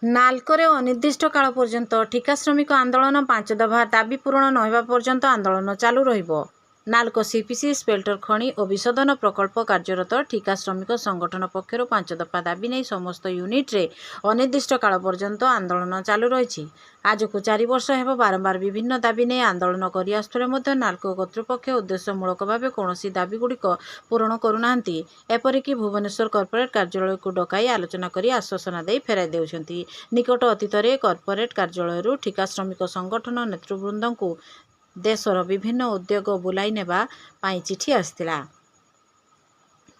नाल्कोरे अनिर्दिष्ट काल पर्यंत ठिका श्रमिक आंदोलन 5 दफा दाबी पूरण न होगा पर्यंत आंदोलन चालू रहिबो। नाल्को सीपीसी स्पेल्टर खणी और विशोधन प्रकल्प कार्यरत ठिका श्रमिक संगठन पक्षर 5 दफा दाबी नहीं समस्त यूनिट रे अनिर्दिष्ट काल पर्यंत आंदोलन चालू रही। आज को 4 वर्ष हेब बारंबार विभिन्न दाबी नहीं आंदोलन करि आसुले मध्य नाल्को कर्तृपक्ष उद्देश्यमूलक भाव कौन दाबीगुड़िक पूरण करूना। एपरिक भुवनेश्वर कॉर्पोरेट कार्यालय को डकाई आलोचना करी आश्वासना दे फेराई देउछंती। निकट अतीत में कॉर्पोरेट कार्यालय ठिका श्रमिक संगठन नेतृवृंद को देशर विभिन्न उद्योग बुलाई नेबा पाई चिठी आसतिला।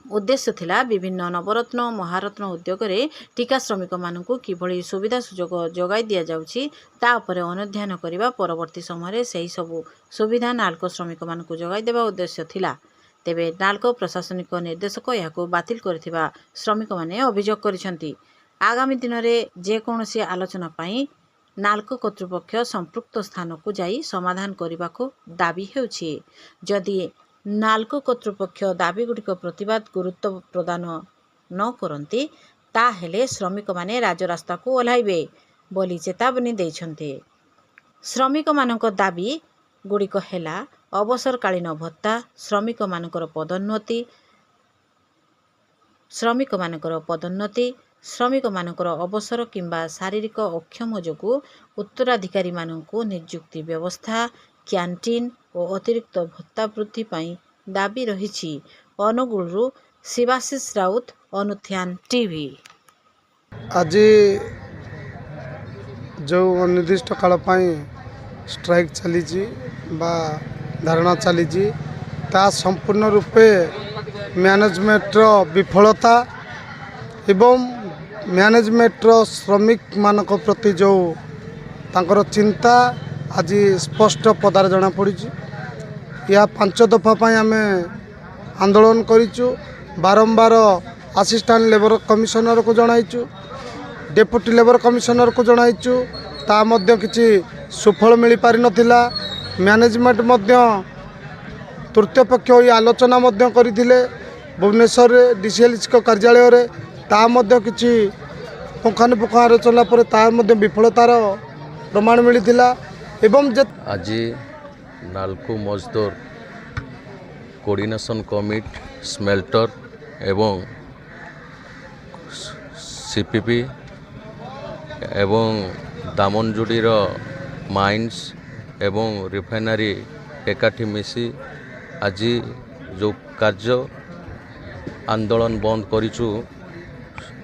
उद्देश्य थिला विभिन्न नवरत्न महारत्न उद्योग रे ठिका श्रमिक मानकु किभली सुविधा सुजोग जोगाई दिया जाउछि ता उपरे अनुध्यान करिबा परवर्ती समय सही सबु सुविधा नाल्को श्रमिक मानकु जोगाई देबा उद्देश्य थिला। तेबे नाल्को प्रशासनिक निर्देशक याकु बातिल करथिबा श्रमिक माने अभियोग करिसंती। आगामी दिन में जेकोसी आलोचना पाई नाल्को कर्तृपक्ष संपृक्त स्थान को जाई समाधान करने को दाबी हेउछि। जदि नाल्को कर्तृपक्ष दाबीगुड़िक प्रतिवाद गुरुत्व प्रदान न करती ताहेले श्रमिक माने राजरास्ता को ओह्लाइबे बोली चेतावनी देइछन्ते। श्रमिक मानक दाबी गुड़िक हेला अवसरकालीन भत्ता, श्रमिक मानकर पदोन्नति, श्रमिक मानकर अवसर किंबा शारीरिक अक्षम जोगु उत्तराधिकारी मानकु नियुक्ति व्यवस्था, कैंटीन और अतिरिक्त भत्ता वृद्धि पाई दाबी रही। अनुगुलु शिवाशीष राउत, अनुध्यान टीवी। आज जो अनिर्दिष्ट काल स्ट्राइक चली बा धारणा चली ता संपूर्ण रूपे मैनेजमेंट विफलता एवं मैनेजमेंट श्रमिक मानक प्रति जो तांकर चिंता आज स्पष्ट पदार जना पड़ी। या 5 दफा आम आंदोलन करूँ, बारंबार असिस्टेंट लेबर कमिशनर को जनाइचु, डेप्यूटी लेबर कमिशनर को जनाइचु, ता मध्य किछि सुफल मिल पारि नथिला। मैनेजमेंट मध्य तृतीय पक्ष आलोचना मध्य करथिले भुवनेश्वर डीसीएलसी कार्यालय रे, ता मध्य किछि पुंखानुपुंख आलोचना पर ता मध्य विफलतार प्रमाण मिलिथिला। एवं आज नाल्को मजदूर कोऑर्डिनेशन कमिटी स्मेल्टर एवं सीपीपी एवं दामनजुडीर माइन्स एवं रिफाइनरी एकाठी मिसी आज जो कार्य आंदोलन बंद करिचु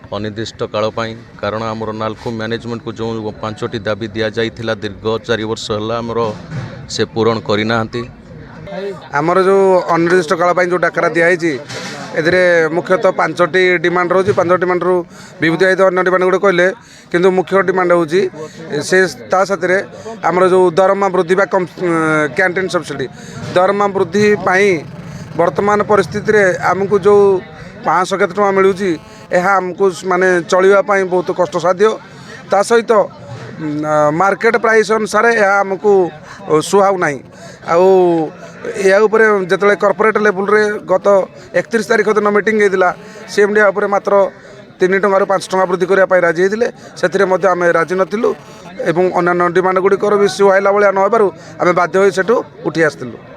अनिर्दिष्ट काल पाई। कारण आमर नाल्को मैनेजमेंट को जो 5टी दाबी दि जाइथिला दीर्घ 4 वर्ष है आमर से पूरण करना। आमर जो अनिर्दिष्ट काल पाई जो डाकरा दिखाई ए मुख्यतः 5टी डिमांड रोज 5 डिमांड रू विभूति अन्य डिमांड गुड़े कहले किंतु मुख्य डिमांड होची से ता साथरे आमर जो दरमा वृद्धि बा कैंटीन सब्सिडी दरमा वृद्धि पाई वर्तमान परिस्थिति रे आमको जो 500 केते टका मिलुची यह आमको माने चलिबा पाई बहुत कष्ट साध्य। ता सहित मार्केट प्राइस अनुसार यह आमको सुहाव नाही। या जिते कॉर्पोरेट लेवल रे गत 31 तारीख दिन मीटिंग होता सीएमडी मात्र 3 टंकार 5 टंका वृद्धि करने राजी होते से आम राजी नथिलु एवं अन्य डिमांड गुड़िकर भी सुहाइला भाया न आम बाध्य हो उठी आसलु।